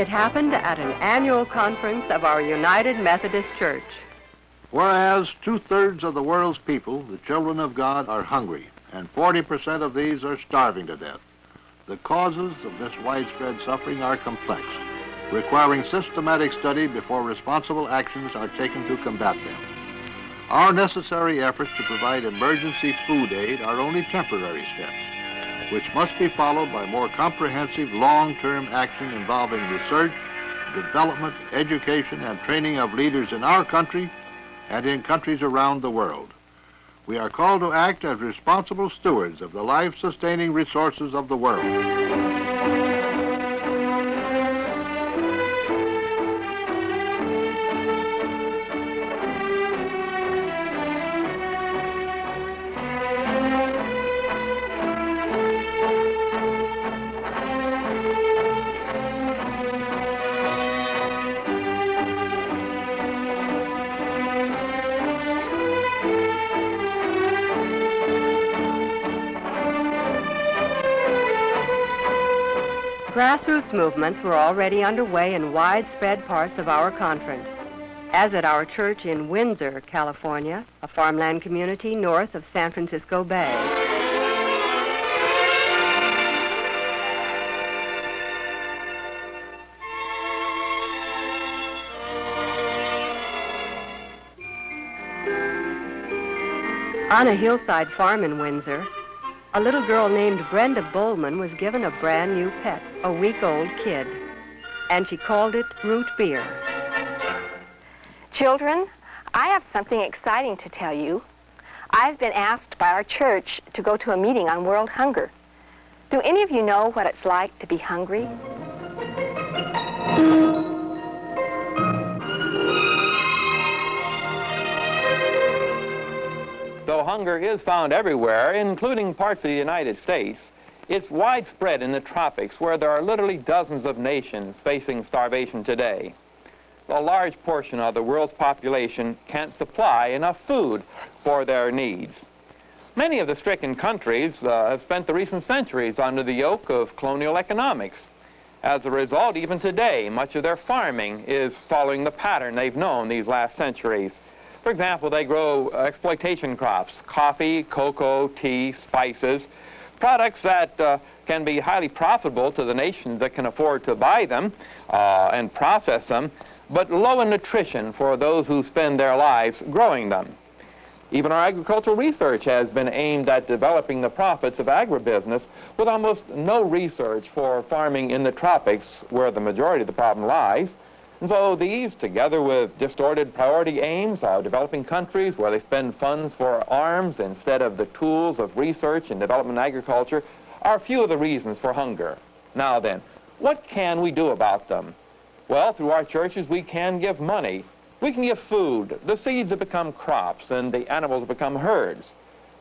It happened at an annual conference of our United Methodist Church. Whereas 2/3 of the world's people, the children of God, are hungry, and 40% of these are starving to death. The causes of this widespread suffering are complex, requiring systematic study before responsible actions are taken to combat them. Our necessary efforts to provide emergency food aid are only temporary steps, which must be followed by more comprehensive long-term action involving research, development, education, and training of leaders in our country and in countries around the world. We are called to act as responsible stewards of the life-sustaining resources of the world. Grassroots movements were already underway in widespread parts of our conference, as at our church in Windsor, California, a farmland community north of San Francisco Bay. On a hillside farm in Windsor, a little girl named Brenda Bowman was given a brand new pet, a week-old kid, and she called it Root Beer. Children, I have something exciting to tell you. I've been asked by our church to go to a meeting on world hunger. Do any of you know what it's like to be hungry? Though hunger is found everywhere, including parts of the United States, it's widespread in the tropics where there are literally dozens of nations facing starvation today. A large portion of the world's population can't supply enough food for their needs. Many of the stricken countries have spent the recent centuries under the yoke of colonial economics. As a result, even today, much of their farming is following the pattern they've known these last centuries. For example, they grow exploitation crops, coffee, cocoa, tea, spices, products that can be highly profitable to the nations that can afford to buy them and process them, but low in nutrition for those who spend their lives growing them. Even our agricultural research has been aimed at developing the profits of agribusiness with almost no research for farming in the tropics where the majority of the problem lies. And so these, together with distorted priority aims of developing countries where they spend funds for arms instead of the tools of research and development in agriculture, are a few of the reasons for hunger. Now then, what can we do about them? Well, through our churches, we can give money. We can give food. The seeds have become crops, and the animals have become herds.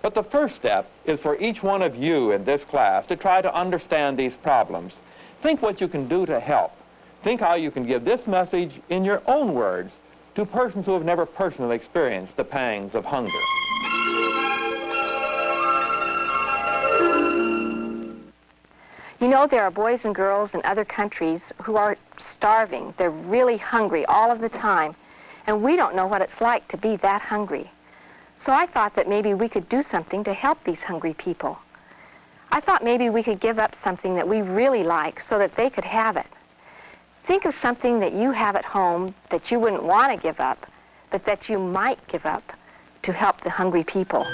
But the first step is for each one of you in this class to try to understand these problems. Think what you can do to help. Think how you can give this message in your own words to persons who have never personally experienced the pangs of hunger. You know, there are boys and girls in other countries who are starving. They're really hungry all of the time, and we don't know what it's like to be that hungry. So I thought that maybe we could do something to help these hungry people. I thought maybe we could give up something that we really like so that they could have it. Think of something that you have at home that you wouldn't want to give up, but that you might give up to help the hungry people.